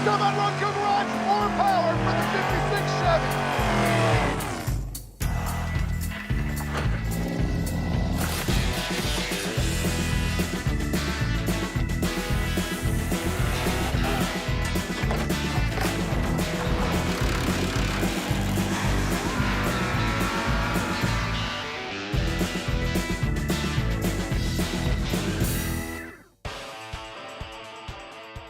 Let's go about Roadkill Garage, more power for the 56 Chevy.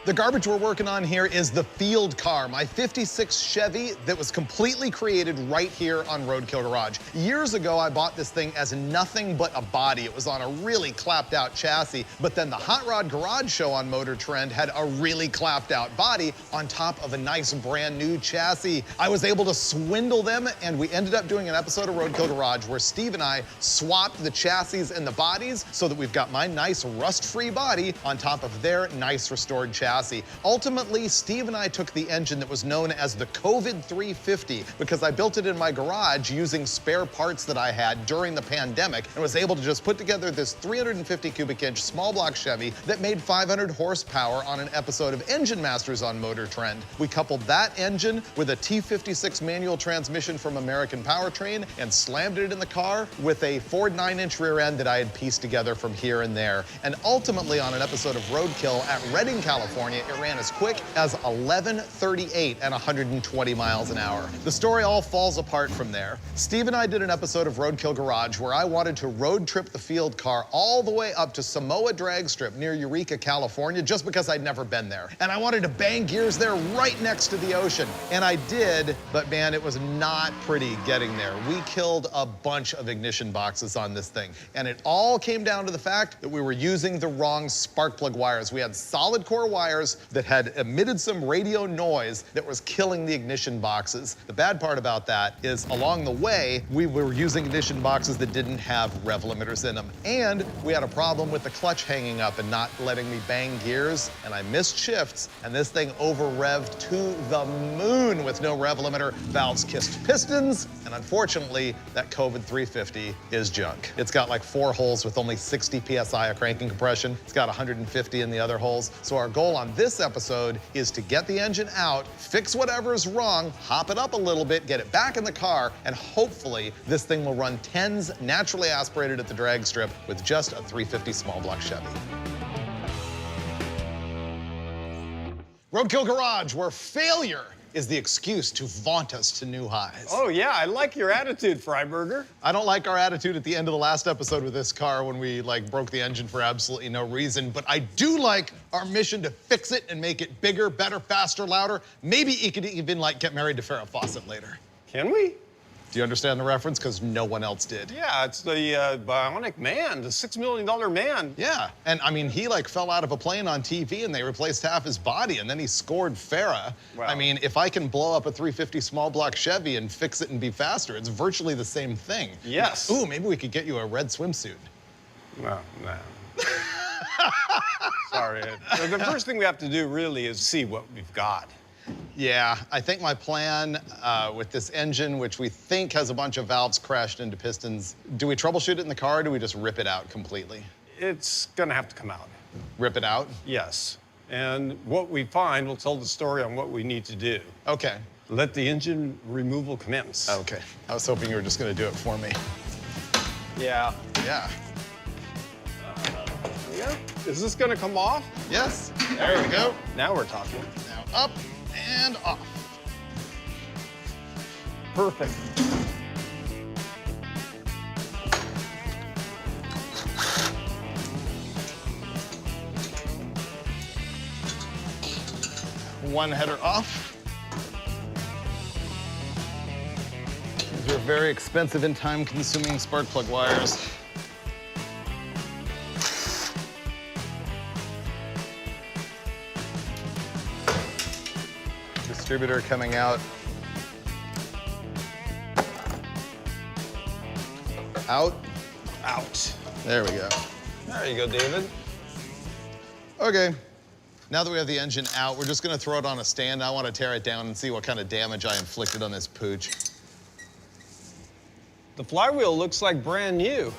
The garbage we're working on here is the field car, my 56 Chevy that was completely created right here on Roadkill Garage. Years ago, I bought this thing as nothing but a body. It was on a really clapped out chassis, but then the Hot Rod Garage show on MotorTrend had a really clapped out body on top of a nice brand new chassis. I was able to swindle them, and we ended up doing an episode of Roadkill Garage where Steve and I swapped the chassis and the bodies so that we've got my nice rust-free body on top of their nice restored chassis. Ultimately, Steve and I took the engine that was known as the COVID 350 because I built it in my garage using spare parts that I had during the pandemic and was able to just put together this 350 cubic inch small block Chevy that made 500 horsepower on an episode of Engine Masters on MotorTrend. We coupled that engine with a T56 manual transmission from American Powertrain and slammed it in the car with a Ford 9-inch rear end that I had pieced together from here and there. And ultimately, on an episode of Roadkill at Redding, California, it ran as quick as 11:38 at 120 miles an hour. The story all falls apart from there. Steve and I did an episode of Roadkill Garage where I wanted to road trip the field car all the way up to Samoa Drag Strip near Eureka, California, just because I'd never been there. And I wanted to bang gears there right next to the ocean. And I did, but man, it was not pretty getting there. We killed a bunch of ignition boxes on this thing. And it all came down to the fact that we were using the wrong spark plug wires. We had solid core wires that had emitted some radio noise that was killing the ignition boxes. The bad part about that is along the way, we were using ignition boxes that didn't have rev limiters in them. And we had a problem with the clutch hanging up and not letting me bang gears, and I missed shifts, and this thing over-revved to the moon with no rev limiter. Valves kissed pistons, and unfortunately, that COVID 350 is junk. It's got like 4 holes with only 60 PSI of cranking compression. It's got 150 in the other holes. So our goal on this episode is to get the engine out, fix whatever's wrong, hop it up a little bit, get it back in the car, and hopefully this thing will run 10s naturally aspirated at the drag strip with just a 350 small block Chevy. Roadkill Garage, where failure is the excuse to vaunt us to new highs. Oh yeah, I like your attitude, Freiburger. I don't like our attitude at the end of the last episode with this car when we broke the engine for absolutely no reason, but I do like our mission to fix it and make it bigger, better, faster, louder. Maybe you could even get married to Farrah Fawcett later. Can we? Do you understand the reference? Because no one else did. Yeah, it's the Bionic Man, the $6 million man. Yeah, and I mean, he fell out of a plane on TV and they replaced half his body and then he scored Farrah. Wow. I mean, if I can blow up a 350 small block Chevy and fix it and be faster, it's virtually the same thing. Yes. Ooh, maybe we could get you a red swimsuit. No. Sorry. The first thing we have to do really is see what we've got. Yeah, I think my plan with this engine, which we think has a bunch of valves crashed into pistons, do we troubleshoot it in the car or do we just rip it out completely? It's gonna have to come out. Rip it out? Yes. And what we find will tell the story on what we need to do. Okay. Let the engine removal commence. Okay. I was hoping you were just gonna do it for me. Yeah. Yeah. Yeah. Is this gonna come off? Yes. There we go. Now we're talking. Now up and off. Perfect. One header off. These are very expensive and time-consuming spark plug wires. Distributor coming out. Out. Out. There we go. There you go, David. Okay. Now that we have the engine out, we're just gonna throw it on a stand. I want to tear it down and see what kind of damage I inflicted on this pooch. The flywheel looks like brand new.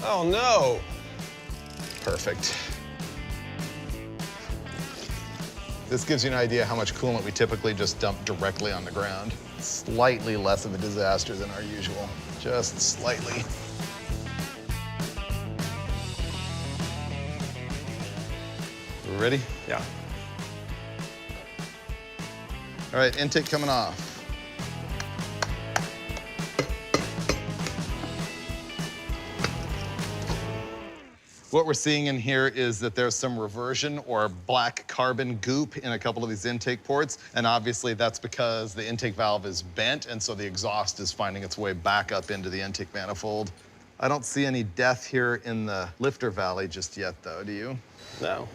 Oh no. Perfect. This gives you an idea how much coolant we typically just dump directly on the ground. Slightly less of a disaster than our usual, just slightly. We're ready? Yeah. All right, intake coming off. What we're seeing in here is that there's some reversion or black carbon goop in a couple of these intake ports. And obviously that's because the intake valve is bent, and so the exhaust is finding its way back up into the intake manifold. I don't see any death here in the lifter valley just yet, though, do you? No.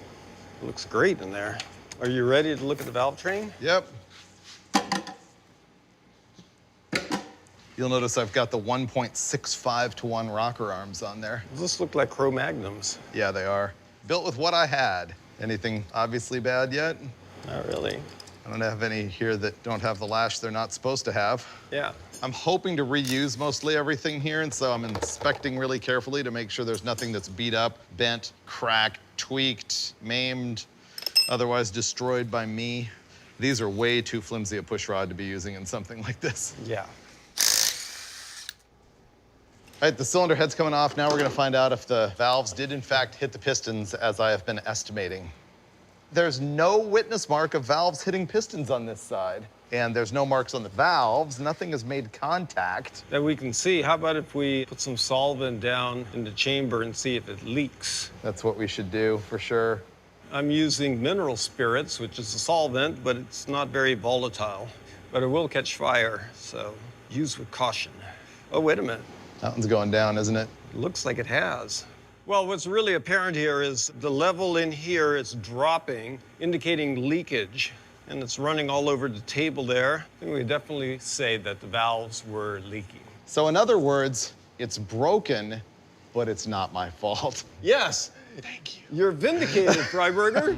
It looks great in there. Are you ready to look at the valve train? Yep. You'll notice I've got the 1.65 to 1 rocker arms on there. Those look like Cro-Magnums. Yeah, they are. Built with what I had. Anything obviously bad yet? Not really. I don't have any here that don't have the lash they're not supposed to have. Yeah. I'm hoping to reuse mostly everything here, and so I'm inspecting really carefully to make sure there's nothing that's beat up, bent, cracked, tweaked, maimed, otherwise destroyed by me. These are way too flimsy a push rod to be using in something like this. Yeah. All right, the cylinder head's coming off. Now we're gonna find out if the valves did in fact hit the pistons as I have been estimating. There's no witness mark of valves hitting pistons on this side. And there's no marks on the valves. Nothing has made contact. That we can see. How about if we put some solvent down in the chamber and see if it leaks? That's what we should do, for sure. I'm using mineral spirits, which is a solvent, but it's not very volatile. But it will catch fire, so use with caution. Oh, wait a minute. That one's going down, isn't it? It looks like it has. Well, what's really apparent here is the level in here is dropping, indicating leakage, and it's running all over the table there. I think we could definitely say that the valves were leaking. So in other words, it's broken, but it's not my fault. Yes. Thank you. You're vindicated, Freiberger.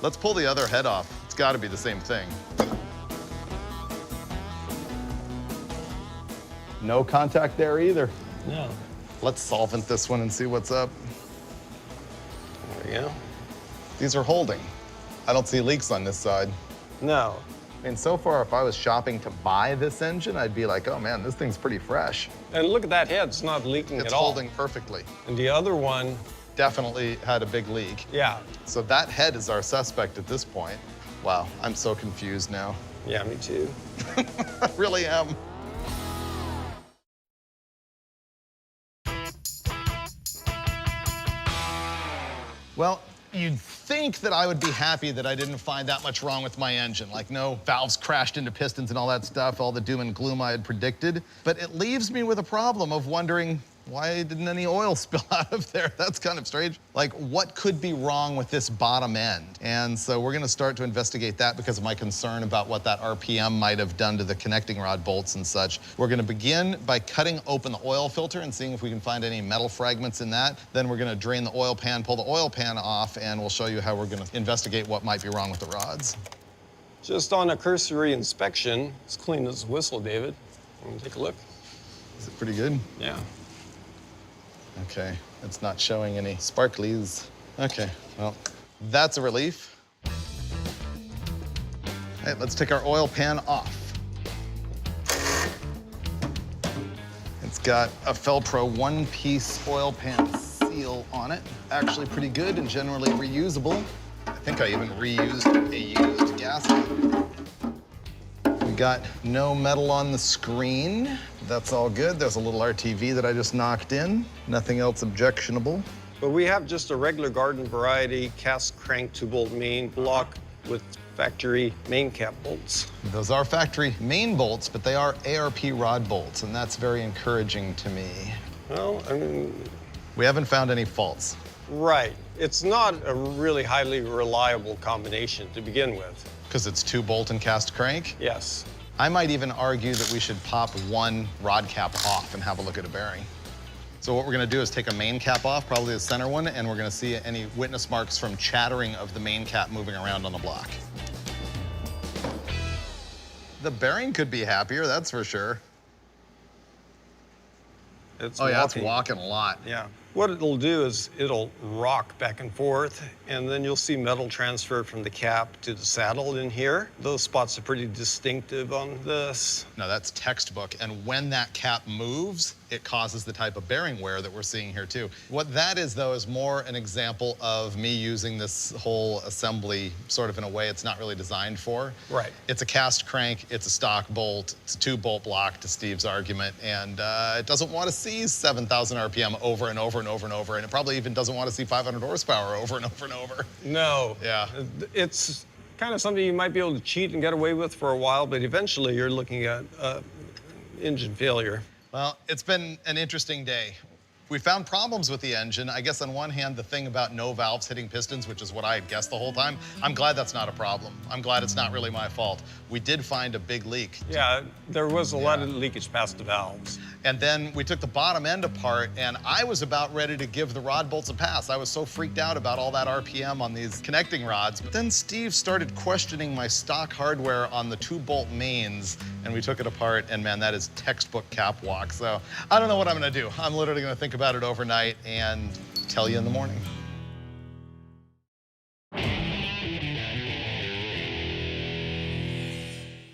Let's pull the other head off. It's gotta be the same thing. No contact there either. No. Let's solvent this one and see what's up. There we go. These are holding. I don't see leaks on this side. No. I mean, so far, if I was shopping to buy this engine, I'd be like, oh man, this thing's pretty fresh. And look at that head, it's not leaking It's at all. holding perfectly. And the other one, Definitely had a big leak. yeah. So that head is our suspect at this point. Wow, I'm so confused now. Yeah, me too. I really am. Well, you'd think that I would be happy that I didn't find that much wrong with my engine, like no valves crashed into pistons and all that stuff, all the doom and gloom I had predicted. But it leaves me with a problem of wondering, why didn't any oil spill out of there? That's kind of strange. Like, what could be wrong with this bottom end? And so we're gonna start to investigate that because of my concern about what that RPM might have done to the connecting rod bolts and such. We're gonna begin by cutting open the oil filter and seeing if we can find any metal fragments in that. Then we're gonna drain the oil pan, pull the oil pan off, and we'll show you how we're gonna investigate what might be wrong with the rods. Just on a cursory inspection, it's clean as a whistle, David. Want to take a look? Is it pretty good? Yeah. Okay, it's not showing any sparklies. Okay, well, that's a relief. All right, let's take our oil pan off. It's got a Felpro one-piece oil pan seal on it. Actually pretty good and generally reusable. I think I even reused a used gasket. We got no metal on the screen. That's all good. There's a little RTV that I just knocked in. Nothing else objectionable. But we have just a regular garden variety cast crank 2-bolt main block with factory main cap bolts. Those are factory main bolts, but they are ARP rod bolts, and that's very encouraging to me. Well, I mean, We haven't found any faults. right. It's not a really highly reliable combination to begin with. Because it's 2-bolt and cast crank? Yes. I might even argue that we should pop one rod cap off and have a look at a bearing. So what we're gonna do is take a main cap off, probably the center one, and we're gonna see any witness marks from chattering of the main cap moving around on the block. The bearing could be happier, that's for sure. It's Oh yeah, walking. it's walking a lot. Yeah. What it'll do is it'll rock back and forth, and then you'll see metal transfer from the cap to the saddle in here. Those spots are pretty distinctive on this. No, that's textbook. And when that cap moves, it causes the type of bearing wear that we're seeing here too. What that is though is more an example of me using this whole assembly sort of in a way it's not really designed for. Right. It's a cast crank, it's a stock bolt, it's a 2-bolt block to Steve's argument, and it doesn't want to see 7,000 RPM over and over and over and over, and it probably even doesn't want to see 500 horsepower over and over and over. No. Yeah. It's kind of something you might be able to cheat and get away with for a while, but eventually you're looking at engine failure. Well, it's been an interesting day. We found problems with the engine. I guess on one hand, the thing about no valves hitting pistons, which is what I had guessed the whole time, I'm glad that's not a problem. I'm glad it's not really my fault. We did find a big leak. Yeah, there was a lot of leakage past the valves. And then we took the bottom end apart, and I was about ready to give the rod bolts a pass. I was so freaked out about all that RPM on these connecting rods. But then Steve started questioning my stock hardware on the 2-bolt mains, and we took it apart, and man, that is textbook cap walk. So I don't know what I'm gonna do. I'm literally gonna think about it overnight and tell you in the morning.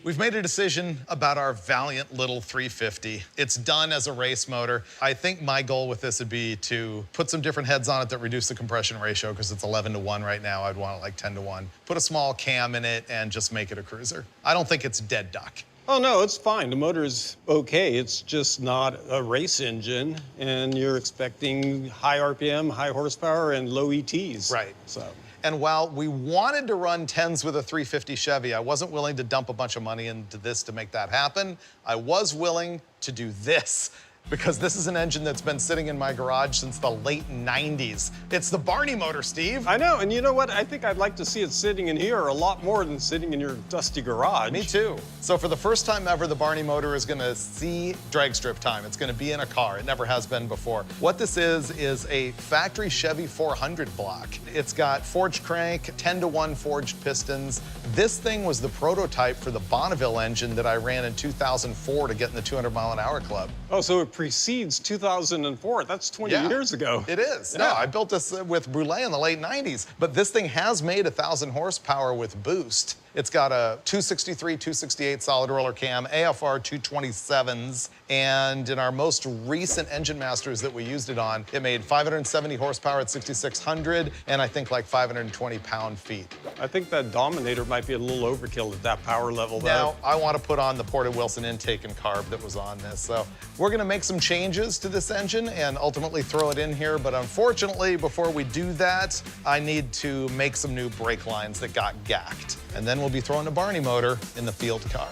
We've made a decision about our valiant little 350. It's done as a race motor. I think my goal with this would be to put some different heads on it that reduce the compression ratio, because it's 11-to-1 right now. I'd want it like 10-to-1. Put a small cam in it and just make it a cruiser. I don't think it's dead duck. Oh, no, it's fine. The motor's okay. It's just not a race engine, and you're expecting high RPM, high horsepower, and low ETs. Right. So. And while we wanted to run 10s with a 350 Chevy, I wasn't willing to dump a bunch of money into this to make that happen. I was willing to do this, because this is an engine that's been sitting in my garage since the late 90s. It's the Barney motor, Steve. I know, and you know what? I think I'd like to see it sitting in here a lot more than sitting in your dusty garage. Me too. So for the first time ever, the Barney motor is gonna see drag strip time. It's gonna be in a car. It never has been before. What this is a factory Chevy 400 block. It's got forged crank, 10-to-1 forged pistons. This thing was the prototype for the Bonneville engine that I ran in 2004 to get in the 200-mile-an-hour club. Oh, so it precedes 2004. That's 20 years ago. It is. Yeah. No, I built this with Brule in the late 90s. But this thing has made 1,000 horsepower with boost. It's got a 263, 268 solid roller cam, AFR 227s, and in our most recent Engine Masters that we used it on, it made 570 horsepower at 6,600, and I think like 520 pound-feet. I think that Dominator might be a little overkill at that power level, though. Now, I want to put on the Porter Wilson intake and carb that was on this, so we're going to make some changes to this engine and ultimately throw it in here, but unfortunately, before we do that, I need to make some new brake lines that got gacked. And then we'll be throwing a Barney motor in the field car.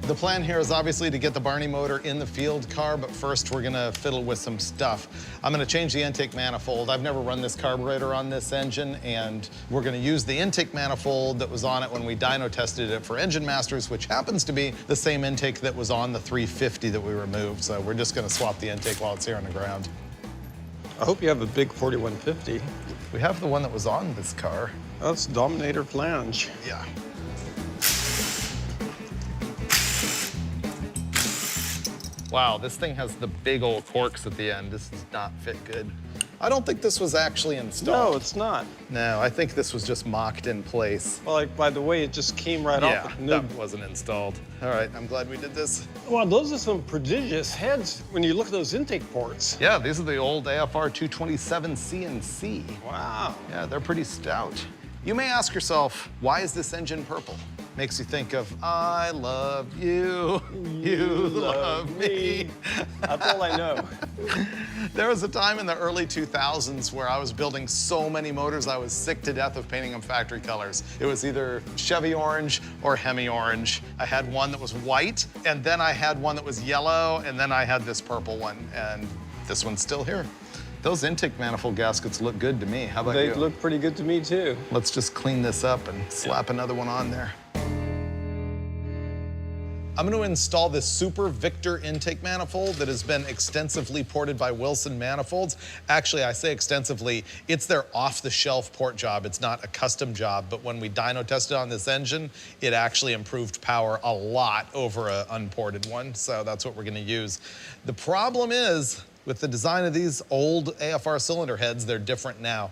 The plan here is obviously to get the Barney motor in the field car, but first we're gonna fiddle with some stuff. I'm gonna change the intake manifold. I've never run this carburetor on this engine, and we're gonna use the intake manifold that was on it when we dyno tested it for Engine Masters, which happens to be the same intake that was on the 350 that we removed. So we're just gonna swap the intake while it's here on the ground. I hope you have a big 4150. We have the one that was on this car. That's Dominator flange. Yeah. Wow, this thing has the big old corks at the end. This does not fit good. I don't think this was actually installed. No, it's not. No, I think this was just mocked in place. Well, like, by the way, it just came right off. Yeah, that wasn't installed. All right, I'm glad we did this. Well, those are some prodigious heads when you look at those intake ports. Yeah, these are the old AFR 227 CNC. Wow. Yeah, they're pretty stout. You may ask yourself, why is this engine purple? Makes you think of, I love you, you love me. That's all I know. There was a time in the early 2000s where I was building so many motors, I was sick to death of painting them factory colors. It was either Chevy orange or Hemi orange. I had one that was white, and then I had one that was yellow, and then I had this purple one, and this one's still here. Those intake manifold gaskets look good to me. How about you? They look pretty good to me, too. Let's just clean this up and slap another one on there. I'm gonna install this Super Victor intake manifold that has been extensively ported by Wilson Manifolds. Actually, I say extensively, it's their off-the-shelf port job. It's not a custom job, but when we dyno tested on this engine, it actually improved power a lot over an unported one, so that's what we're gonna use. The problem is, with the design of these old AFR cylinder heads, they're different now.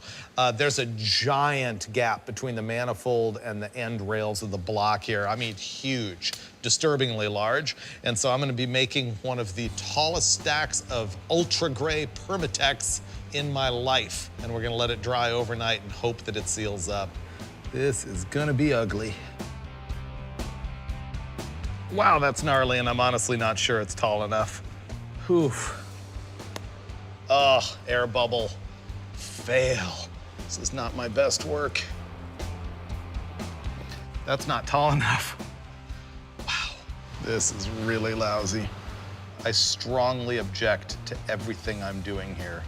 There's a giant gap between the manifold and the end rails of the block here. I mean, huge, disturbingly large. And so I'm gonna be making one of the tallest stacks of ultra gray Permatex in my life. And we're gonna let it dry overnight and hope that it seals up. This is gonna be ugly. Wow, that's gnarly, and I'm honestly not sure it's tall enough. Oof. Ugh, air bubble, fail. This is not my best work. That's not tall enough. Wow, this is really lousy. I strongly object to everything I'm doing here.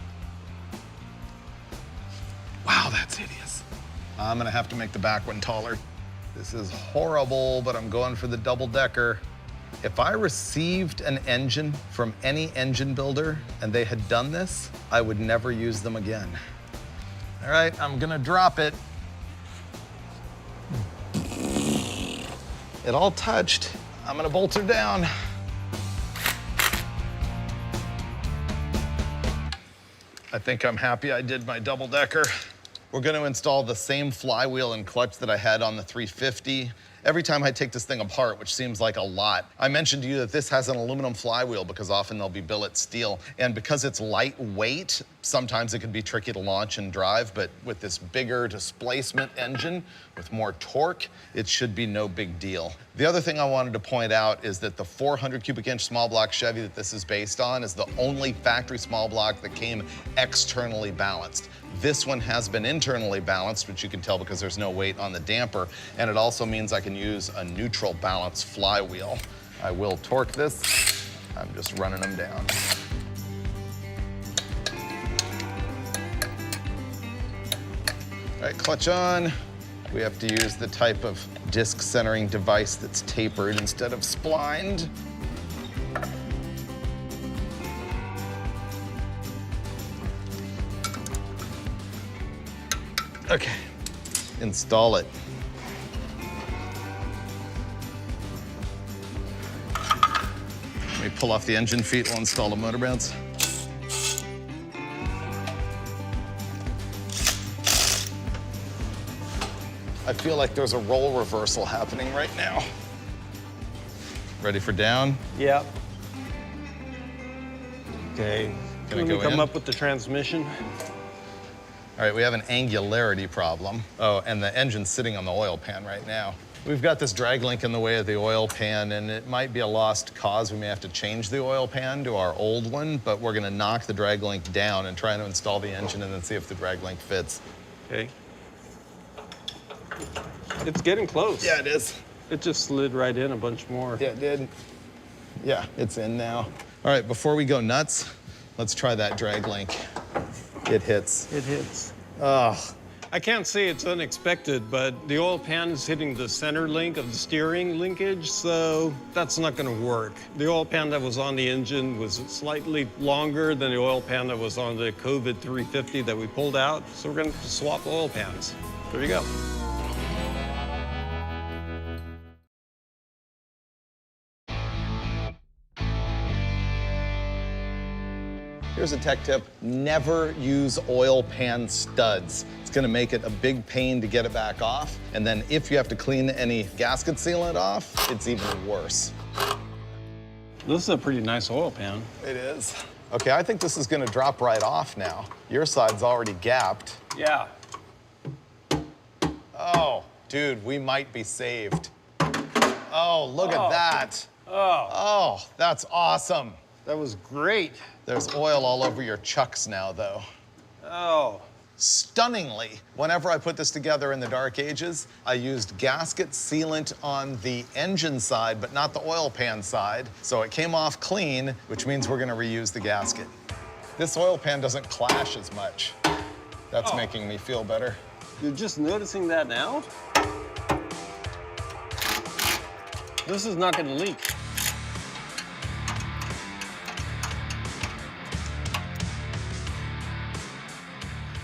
Wow, that's hideous. I'm gonna have to make the back one taller. This is horrible, but I'm going for the double decker. If I received an engine from any engine builder and they had done this, I would never use them again. All right, I'm gonna drop it. It all touched. I'm gonna bolt her down. I think I'm happy I did my double decker. We're gonna install the same flywheel and clutch that I had on the 350. Every time I take this thing apart, which seems like a lot, I mentioned to you that this has an aluminum flywheel because often they'll be billet steel. And because it's lightweight, sometimes it can be tricky to launch and drive, but with this bigger displacement engine with more torque, it should be no big deal. The other thing I wanted to point out is that the 400 cubic inch small block Chevy that this is based on is the only factory small block that came externally balanced. This one has been internally balanced, which you can tell because there's no weight on the damper, and it also means I can use a neutral balance flywheel. I will torque this. I'm just running them down. All right, clutch on. We have to use the type of disc centering device that's tapered instead of splined. Okay, install it. Let me pull off the engine feet, we'll install the motor mounts. I feel like there's a role reversal happening right now. Ready for down? Yep. Okay, Gonna can go we come in? up with the transmission? All right, we have an angularity problem. Oh, and the engine's sitting on the oil pan right now. We've got this drag link in the way of the oil pan, and it might be a lost cause. We may have to change the oil pan to our old one, but we're gonna knock the drag link down and try to install the engine and then see if the drag link fits. Okay. It's getting close. Yeah, it is. It just slid right in a bunch more. Yeah, it did. Yeah, it's in now. All right, before we go nuts, let's try that drag link. It hits. It hits. Oh. I can't say it's unexpected, but the oil pan is hitting the center link of the steering linkage, so that's not gonna work. The oil pan that was on the engine was slightly longer than the oil pan that was on the COVID 350 that we pulled out, so we're gonna swap oil pans. There you go. Here's a tech tip, never use oil pan studs. It's gonna make it a big pain to get it back off. And then if you have to clean any gasket sealant off, it's even worse. This is a pretty nice oil pan. It is. Okay, I think this is gonna drop right off now. Your side's already gapped. Yeah. Oh, dude, we might be saved. Oh, look at that. Oh, that's awesome. That was great. There's oil all over your chucks now, though. Oh. Stunningly, whenever I put this together in the dark ages, I used gasket sealant on the engine side, but not the oil pan side. So it came off clean, which means we're gonna reuse the gasket. This oil pan doesn't clash as much. That's making me feel better. You're just noticing that now? This is not gonna leak.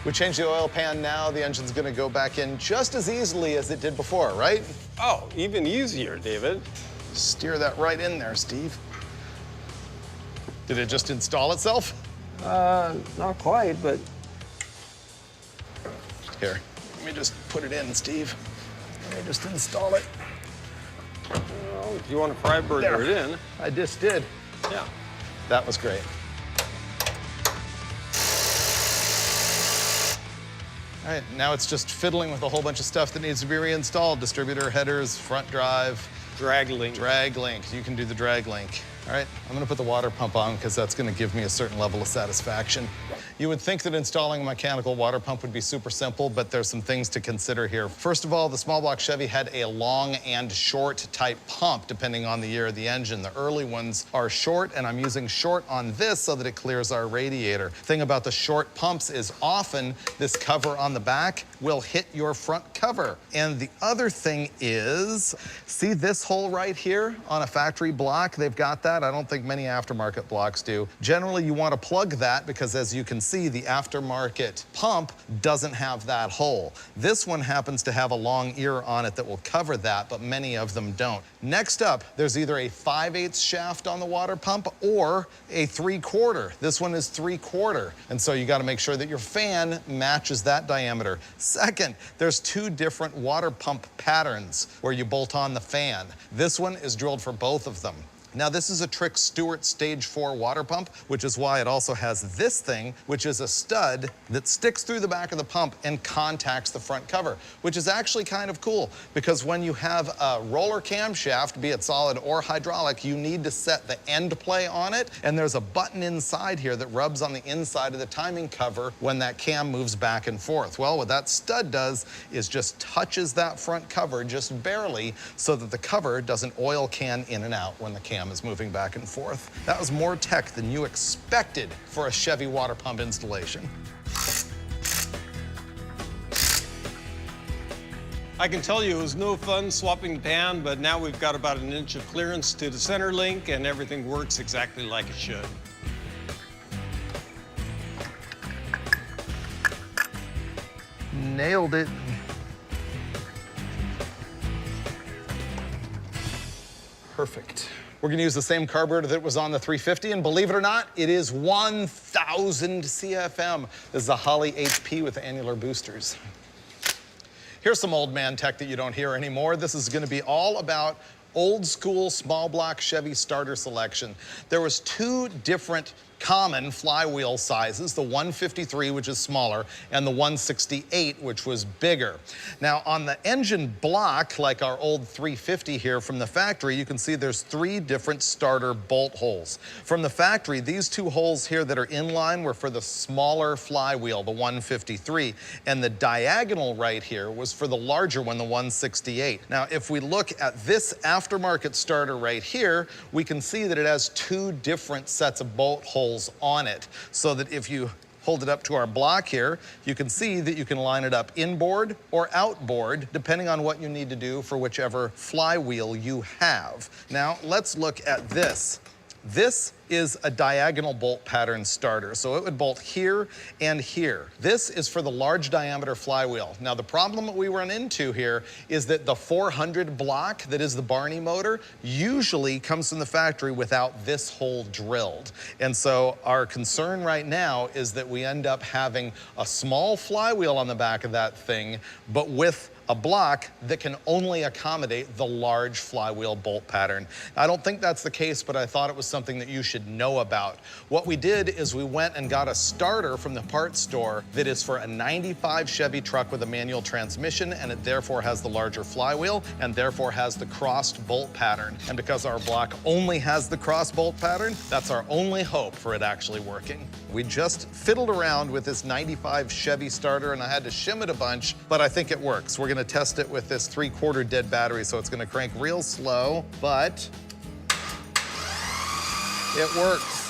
We change the oil pan now, the engine's gonna go back in just as easily as it did before, right? Oh, even easier, David. Steer that right in there, Steve. Did it just install itself? Not quite, but... Here, let me just put it in, Steve. Let me just install it. Well, if you want to fry burger it in. I just did. Yeah. That was great. All right, now it's just fiddling with a whole bunch of stuff that needs to be reinstalled. Distributor, headers, front drive. Drag link. Drag link, you can do the drag link. All right, I'm gonna put the water pump on because that's gonna give me a certain level of satisfaction. You would think that installing a mechanical water pump would be super simple, but there's some things to consider here. First of all, the small block Chevy had a long and short type pump, depending on the year of the engine. The early ones are short, and I'm using short on this so that it clears our radiator. Thing about the short pumps is often this cover on the back will hit your front cover. And the other thing is, see this hole right here on a factory block? They've got that. I don't think many aftermarket blocks do. Generally, you want to plug that because, as you can see, the aftermarket pump doesn't have that hole. This one happens to have a long ear on it that will cover that, but many of them don't. Next up, there's either a 5/8 shaft on the water pump or a 3/4. This one is 3/4, and so you got to make sure that your fan matches that diameter. Second, there's two different water pump patterns where you bolt on the fan. This one is drilled for both of them. Now, this is a Trick Stewart Stage 4 water pump, which is why it also has this thing, which is a stud that sticks through the back of the pump and contacts the front cover, which is actually kind of cool because when you have a roller camshaft, be it solid or hydraulic, you need to set the end play on it, and there's a button inside here that rubs on the inside of the timing cover when that cam moves back and forth. Well, what that stud does is just touches that front cover just barely so that the cover doesn't oil can in and out when the cam is moving back and forth. That was more tech than you expected for a Chevy water pump installation. I can tell you it was no fun swapping the pan, but now we've got about 1 inch of clearance to the center link and everything works exactly like it should. Nailed it. Perfect. We're gonna use the same carburetor that was on the 350, and believe it or not, it is 1,000 CFM. This is a Holley HP with annular boosters. Here's some old man tech that you don't hear anymore. This is gonna be all about old school small block Chevy starter selection. There was two different common flywheel sizes, the 153, which is smaller, and the 168, which was bigger. Now, on the engine block, like our old 350 here from the factory, you can see there's 3 different starter bolt holes. From the factory, these 2 holes here that are in line were for the smaller flywheel, the 153, and the diagonal right here was for the larger one, the 168. Now, if we look at this aftermarket starter right here, we can see that it has 2 different sets of bolt holes on it, so that if you hold it up to our block here, you can see that you can line it up inboard or outboard, depending on what you need to do for whichever flywheel you have. Now, let's look at this. This is a diagonal bolt pattern starter, so it would bolt here and here. This is for the large diameter flywheel. Now, the problem that we run into here is that the 400 block that is the Barney motor usually comes from the factory without this hole drilled. And so our concern right now is that we end up having a small flywheel on the back of that thing, but with a block that can only accommodate the large flywheel bolt pattern. I don't think that's the case, but I thought it was something that you should know about. What we did is we went and got a starter from the parts store that is for a 95 Chevy truck with a manual transmission, and it therefore has the larger flywheel and therefore has the crossed bolt pattern. And because our block only has the cross bolt pattern, that's our only hope for it actually working. We just fiddled around with this 95 Chevy starter, and I had to shim it a bunch, but I think it works. We're gonna test it with this 3/4 dead battery, so it's gonna crank real slow, but it works,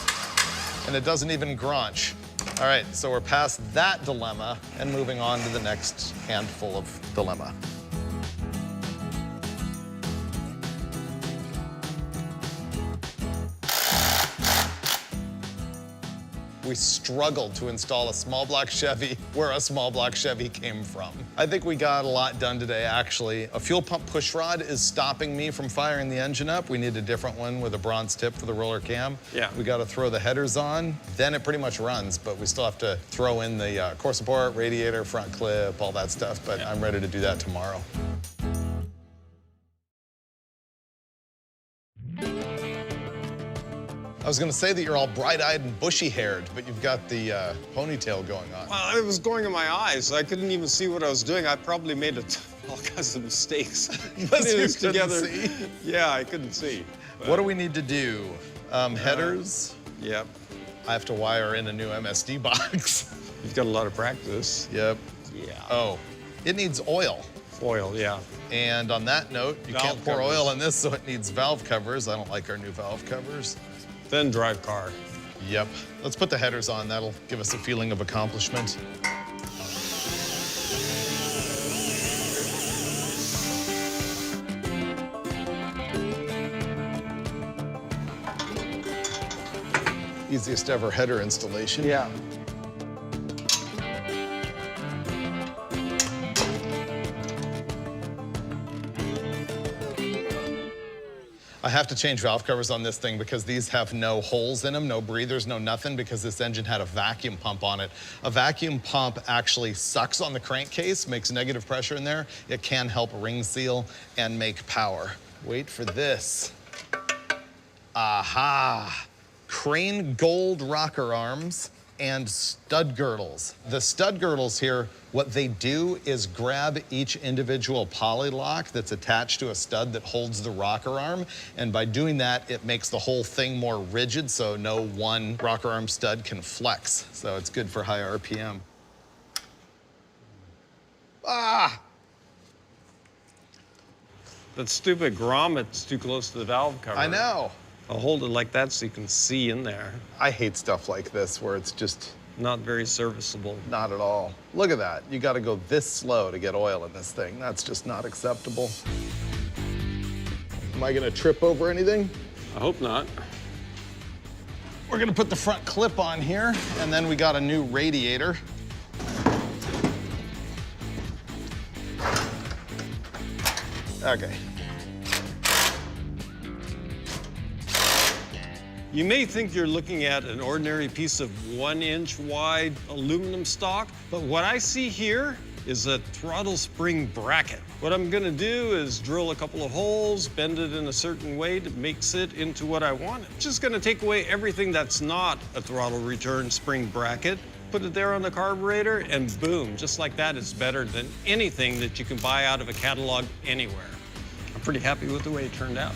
and it doesn't even grunch. All right, so we're past that dilemma and moving on to the next handful of dilemma. we struggled to install a small block Chevy where a small block Chevy came from. I think we got a lot done today, actually. A fuel pump push rod is stopping me from firing the engine up. We need a different one with a bronze tip for the roller cam. Yeah. We got to throw the headers on. Then it pretty much runs, but we still have to throw in the core support, radiator, front clip, all that stuff. But I'm ready to do that tomorrow. I was gonna say that you're all bright-eyed and bushy-haired, but you've got the ponytail going on. Well, it was going in my eyes. I couldn't even see what I was doing. I probably made all kinds of mistakes. Putting this together. See? Yeah, I couldn't see. But What do we need to do? Headers? Yep. I have to wire in a new MSD box. You've got a lot of practice. Yep. Yeah. Oh, it needs oil. Oil, yeah. And on that note, you Valve can't pour covers. oil in this, so it needs valve covers. I don't like our new valve covers. Then drive car. Yep. Let's put the headers on. That'll give us a feeling of accomplishment. Easiest ever header installation. Yeah. I have to change valve covers on this thing because these have no holes in them, no breathers, no nothing, because this engine had a vacuum pump on it. A vacuum pump actually sucks on the crankcase, makes negative pressure in there. It can help ring seal and make power. Wait for this. Aha! Crane Gold rocker arms and stud girdles. The stud girdles here, what they do is grab each individual poly lock that's attached to a stud that holds the rocker arm, and by doing that, it makes the whole thing more rigid so no one rocker arm stud can flex. So it's good for high RPM. Ah! That stupid grommet's too close to the valve cover. I know. I'll hold it like that so you can see in there. I hate stuff like this where it's just Not very serviceable. not at all. Look at that. You gotta go this slow to get oil in this thing. That's just not acceptable. Am I gonna trip over anything? I hope not. We're gonna put the front clip on here, and then we got a new radiator. Okay. You may think you're looking at an ordinary piece of 1-inch wide aluminum stock, but what I see here is a throttle spring bracket. What I'm gonna do is drill a couple of holes, bend it in a certain way to mix it into what I want. It's just gonna take away everything that's not a throttle return spring bracket, put it there on the carburetor, and boom, just like that, it's better than anything that you can buy out of a catalog anywhere. I'm pretty happy with the way it turned out.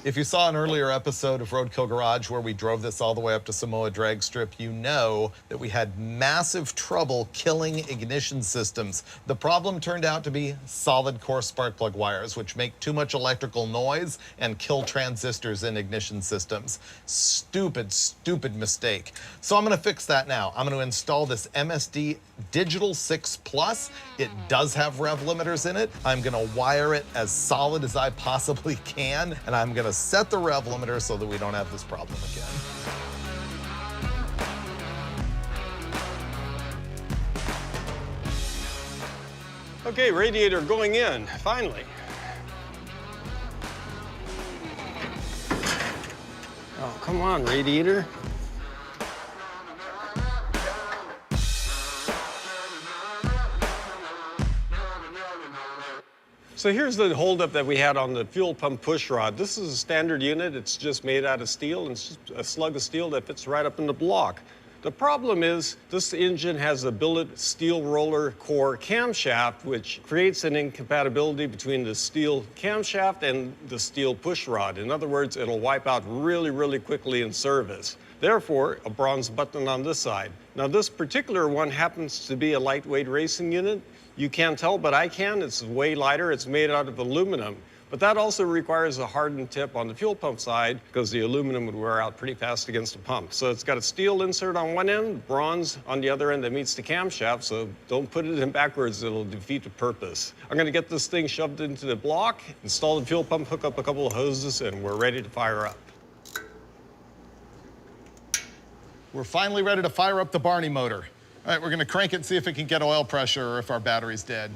If you saw an earlier episode of Roadkill Garage where we drove this all the way up to Samoa Drag Strip, you know that we had massive trouble killing ignition systems. The problem turned out to be solid core spark plug wires, which make too much electrical noise and kill transistors in ignition systems. Stupid, stupid mistake. So I'm gonna fix that now. I'm gonna install this MSD Digital 6 Plus. It does have rev limiters in it. I'm gonna wire it as solid as I possibly can, and I'm gonna set the rev limiter so that we don't have this problem again. Okay, radiator going in, finally. Oh, come on, radiator. So here's the holdup that we had on the fuel pump push rod. This is a standard unit. It's just made out of steel, and it's just a slug of steel that fits right up in the block. The problem is this engine has a billet steel roller core camshaft, which creates an incompatibility between the steel camshaft and the steel push rod. In other words, it'll wipe out really, really quickly in service. Therefore, a bronze button on this side. Now, this particular one happens to be a lightweight racing unit. You can't tell, but I can. It's way lighter. It's made out of aluminum. But that also requires a hardened tip on the fuel pump side because the aluminum would wear out pretty fast against the pump. So it's got a steel insert on one end, bronze on the other end that meets the camshaft, so don't put it in backwards, it'll defeat the purpose. I'm gonna get this thing shoved into the block, install the fuel pump, hook up a couple of hoses, and we're ready to fire up. We're finally ready to fire up the Barney motor. All right, we're gonna crank it and see if it can get oil pressure or if our battery's dead.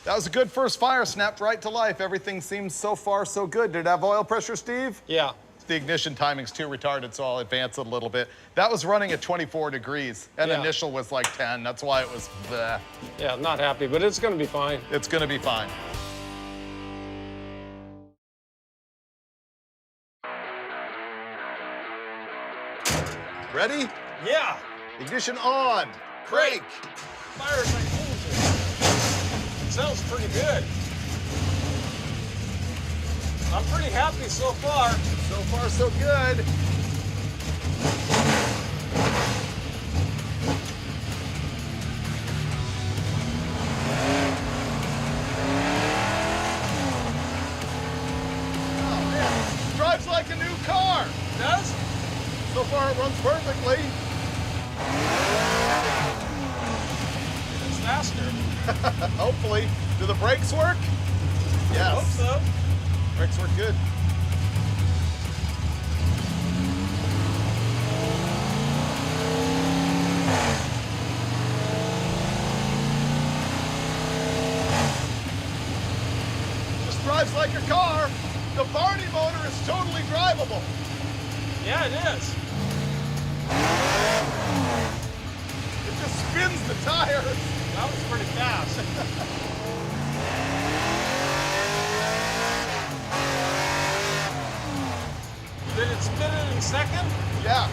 That was a good first fire, snapped right to life. Everything seems so far so good. Did it have oil pressure, Steve? Yeah. The ignition timing's too retarded, so I'll advance it a little bit. That was running at 24 degrees, and Yeah. initial was like 10. That's why it was bleh. Yeah, not happy, but it's gonna be fine. It's gonna be fine. Ready? Yeah. Ignition on. Crank. Fire as I told you. Sounds pretty good. I'm pretty happy so far. So far, so good. Oh, man. Drives like a new car. Does? So far, it runs perfectly. It's faster. Hopefully. Do the brakes work? Yes. Hope so. Brakes work good. Just drives like a car. The Barney motor is totally drivable. Yeah, it is. It just spins the tires. That was pretty fast. Did it spin it in second? Yeah.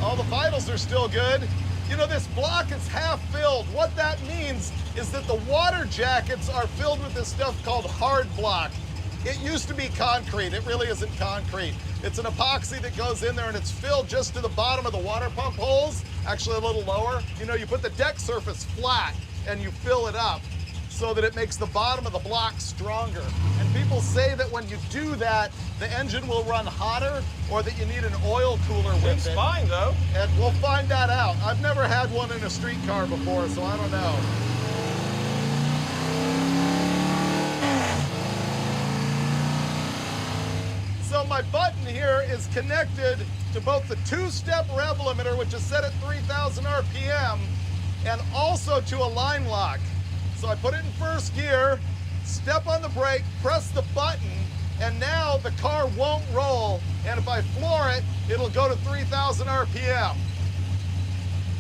All the vitals are still good. You know, this block is half filled. What that means is that the water jackets are filled with this stuff called hard block. It used to be concrete. It really isn't concrete. It's an epoxy that goes in there and it's filled just to the bottom of the water pump holes, actually a little lower. You know, you put the deck surface flat and you fill it up so that it makes the bottom of the block stronger. And people say that when you do that, the engine will run hotter or that you need an oil cooler with Seems it. fine, though. And we'll find that out. I've never had one in a street car before, so I don't know. So my button here is connected to both the two-step rev limiter, which is set at 3,000 RPM, and also to a line lock. So I put it in first gear, step on the brake, press the button, and now the car won't roll. And if I floor it, it'll go to 3,000 RPM.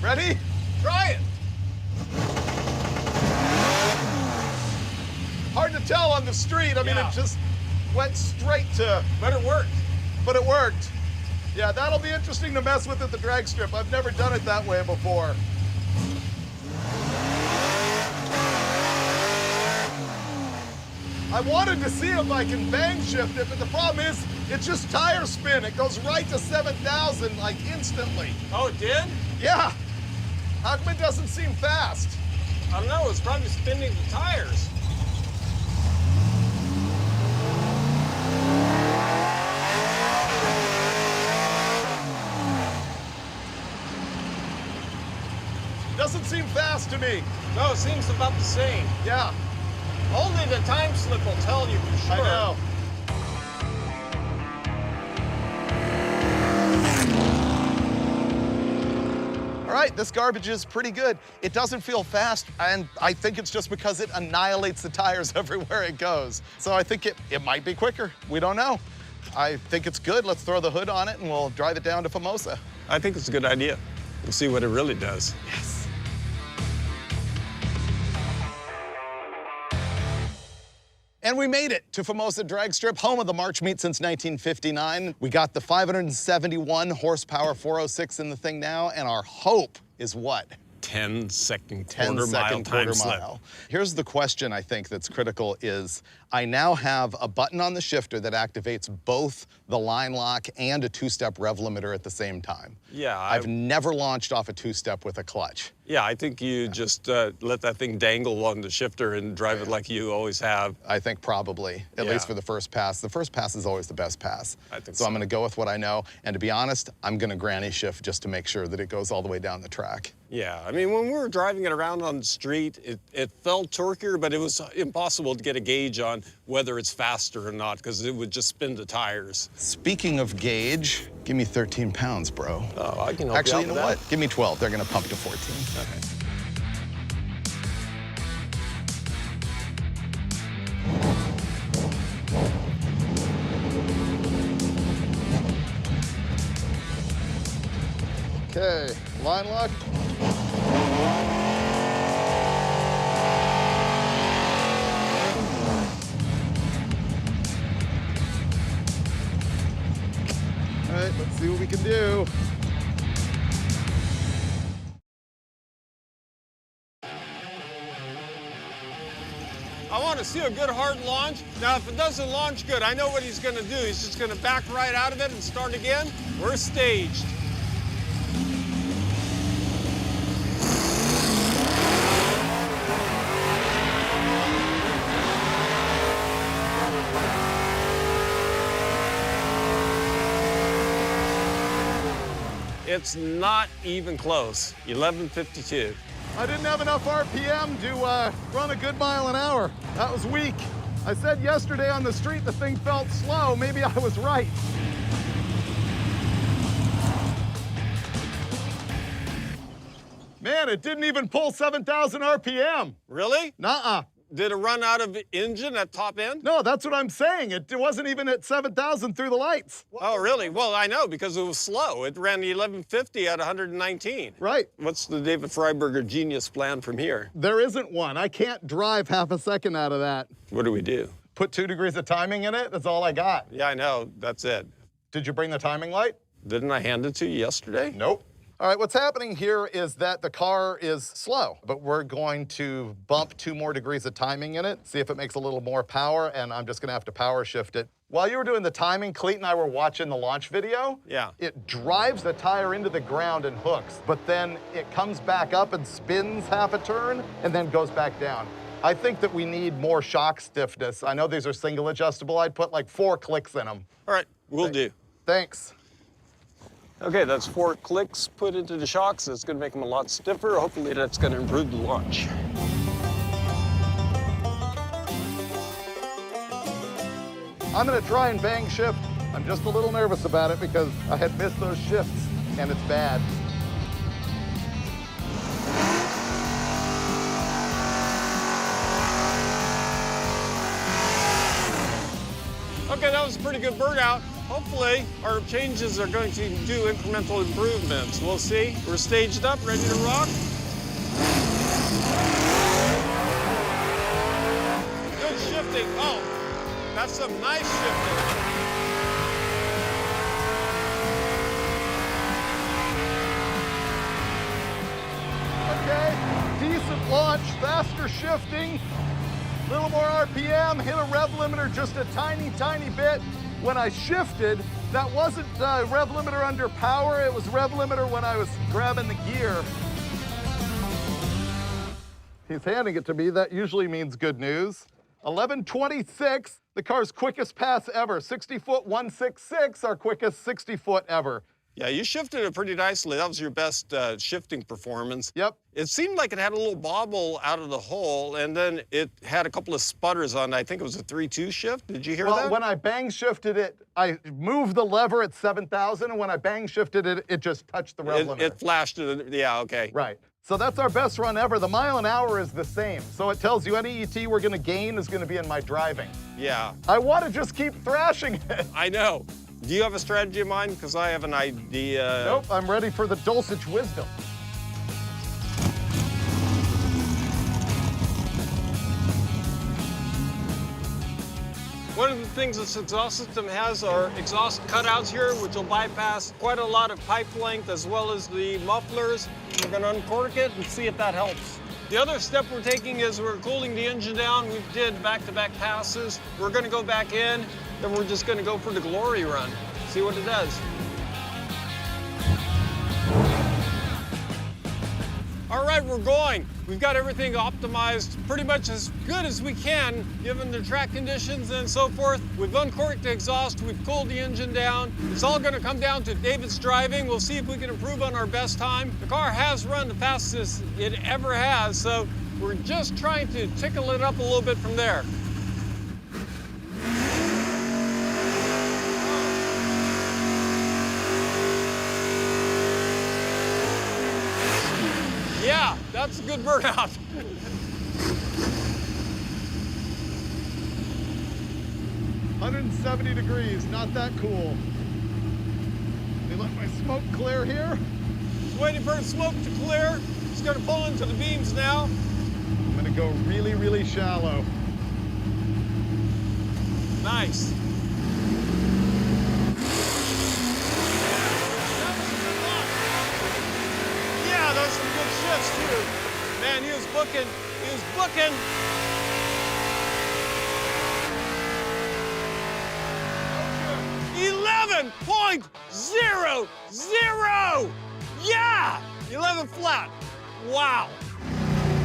Ready? Try it. Hard to tell on the street. I mean, Yeah. it just went straight to, But it worked. but it worked. Yeah, that'll be interesting to mess with at the drag strip. I've never done it that way before. I wanted to see if I can bang shift it, but the problem is it's just tire spin. It goes right to 7,000 like instantly. Oh, it did? Yeah. How come it doesn't seem fast? I don't know. It's probably spinning the tires. Doesn't seem fast to me. No, it seems about the same. Yeah, Only the time slip will tell you for sure. I know. All right, this garbage is pretty good. It doesn't feel fast, and I think it's just because it annihilates the tires everywhere it goes. So I think it might be quicker. We don't know. I think it's good. Let's throw the hood on it, and we'll drive it down to Famosa. I think it's a good idea. We'll see what it really does. Yes. And we made it to Formosa Drag Strip, home of the March meet since 1959. We got the 571 horsepower 406 in the thing now, and our hope is what? 10-second 10-second quarter slip. mile. Here's the question I think that's critical is, I now have a button on the shifter that activates both the line lock and a two-step rev limiter at the same time. Yeah. I've never launched off a two-step with a clutch. Yeah, I think you just let that thing dangle on the shifter and drive it like you always have. I think probably, at least for the first pass. The first pass is always the best pass. I think so. I'm gonna go with what I know, and to be honest, I'm gonna granny shift just to make sure that it goes all the way down the track. Yeah, I mean, when we were driving it around on the street, it felt torquier, but it was impossible to get a gauge on whether it's faster or not, because it would just spin the tires. Speaking of gauge, give me 13 pounds, bro. Oh, I can help Actually, you know out with what? Give me 12. They're gonna pump to 14. Okay. Okay, line lock. All right, let's see what we can do. I want to see a good hard launch. Now, if it doesn't launch good, I know what he's going to do. He's just going to back right out of it and start again. We're staged. It's not even close. 11:52. I didn't have enough RPM to run a good mile an hour. That was weak. I said yesterday on the street the thing felt slow. Maybe I was right. Man, it didn't even pull 7,000 RPM. Really? Nuh-uh. Did it run out of engine at top end? No, that's what I'm saying. It wasn't even at 7,000 through the lights. Oh, really? Well, I know, because it was slow. It ran 1150 at 119. Right. What's the David Freiberger genius plan from here? There isn't one. I can't drive half a second out of that. What do we do? Put 2 degrees of timing in it. That's all I got. Yeah, I know. That's it. Did you bring the timing light? Didn't I hand it to you yesterday? Nope. All right, what's happening here is that the car is slow, but we're going to bump 2 more degrees of timing in it, see if it makes a little more power, and I'm just gonna have to power shift it. While you were doing the timing, Cleet and I were watching the launch video. Yeah. It drives the tire into the ground and hooks, but then it comes back up and spins half a turn and then goes back down. I think that we need more shock stiffness. I know these are single adjustable. I'd put like 4 clicks in them. All right, we'll do. Thanks. Okay, that's 4 clicks put into the shocks. It's going to make them a lot stiffer. Hopefully that's going to improve the launch. I'm gonna try and bang shift. I'm just a little nervous about it because I had missed those shifts and it's bad. Okay, that was a pretty good burnout. Hopefully, our changes are going to do incremental improvements. We'll see. We're staged up, ready to rock. Good shifting. Oh, that's some nice shifting. Okay, decent launch, faster shifting, little more RPM, hit a rev limiter just a tiny, tiny bit. When I shifted, that wasn't rev limiter under power, it was rev limiter when I was grabbing the gear. He's handing it to me, that usually means good news. 11:26, the car's quickest pass ever. 60-foot 166, our quickest 60-foot ever. Yeah, you shifted it pretty nicely. That was your best shifting performance. Yep. It seemed like it had a little bobble out of the hole, and then it had a couple of sputters on, I think it was a 3-2 shift. Did you hear Well, that? when I bang shifted it, I moved the lever at 7,000, and when I bang shifted it, it just touched the rev limiter. It flashed it, yeah, okay. Right. So that's our best run ever. The mile an hour is the same. So it tells you any ET we're gonna gain is gonna be in my driving. Yeah, I wanna just keep thrashing it. I know. Do you have a strategy in mind? Because I have an idea. Nope, I'm ready for the Dulcich wisdom. things this exhaust system has are exhaust cutouts here, which will bypass quite a lot of pipe length as well as the mufflers. We're going to uncork it and see if that helps. The other step we're taking is we're cooling the engine down. We did back-to-back passes. We're going to go back in, then we're just going to go for the glory run, see what it does. All right, we're going. We've got everything optimized pretty much as good as we can, given the track conditions and so forth. We've uncorked the exhaust, we've cooled the engine down. It's all gonna come down to David's driving. We'll see if we can improve on our best time. The car has run the fastest it ever has, so we're just trying to tickle it up a little bit from there. Yeah, that's a good burnout. $170 degrees, not that cool. They let my smoke clear here. Just waiting for the smoke to clear. It's gonna pull into the beams now. I'm gonna go really, really shallow. Nice. Yeah, those are some good shifts too. Man, he was booking. 11.00! Yeah! 11 flat. Wow.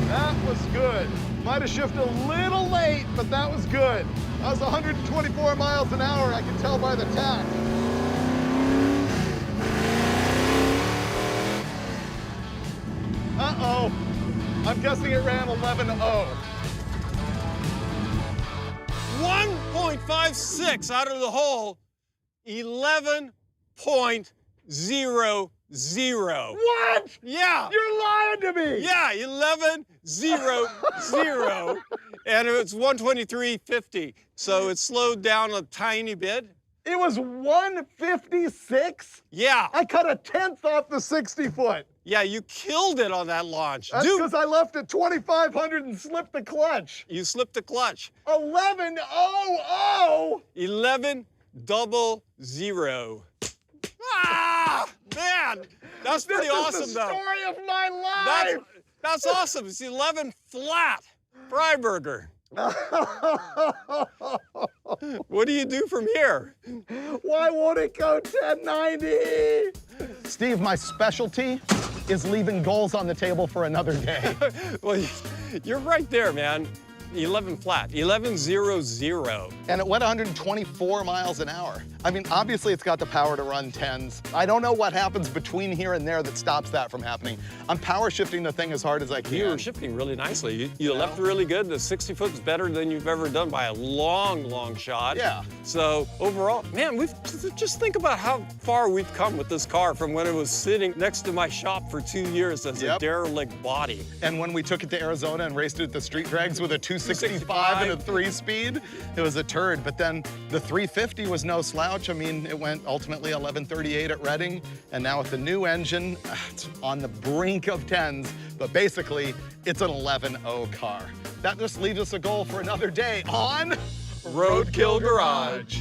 That was good. Might have shifted a little late, but that was good. I was 124 miles an hour, I can tell by the tach. Uh-oh. I'm guessing it ran 11.0. 1.56 out of the hole. 11.00. What? Yeah. You're lying to me. Yeah, 11.00. And it's 123.50. So it slowed down a tiny bit. It was 156? Yeah. I cut a 1/10 off the 60 foot. Yeah, you killed it on that launch. That's because I left at 2,500 and slipped the clutch. You slipped the clutch. 11.00. 11.00. Ah, man, that's pretty awesome, This is the though. story of my life. That's awesome. It's 11 flat. Freiburger. What do you do from here? Why won't it go 1090? Steve, my specialty is leaving goals on the table for another day. Well, you're right there, man. 11 flat, 11.00. And it went 124 miles an hour. I mean, obviously it's got the power to run 10s. I don't know what happens between here and there that stops that from happening. I'm power shifting the thing as hard as I can. You were shifting really nicely. You left really good. The 60 foot is better than you've ever done by a long, long shot. Yeah. So overall, man, just think about how far we've come with this car from when it was sitting next to my shop for 2 years as a derelict body. And when we took it to Arizona and raced it at the street drags with a 265 and a 3-speed, it was a turd. But then the 350 was no slouch. I mean, it went ultimately 11.38 at Reading, and now with the new engine, it's on the brink of 10s, but basically, it's an 11.0 car. That just leaves us a goal for another day on Roadkill Garage.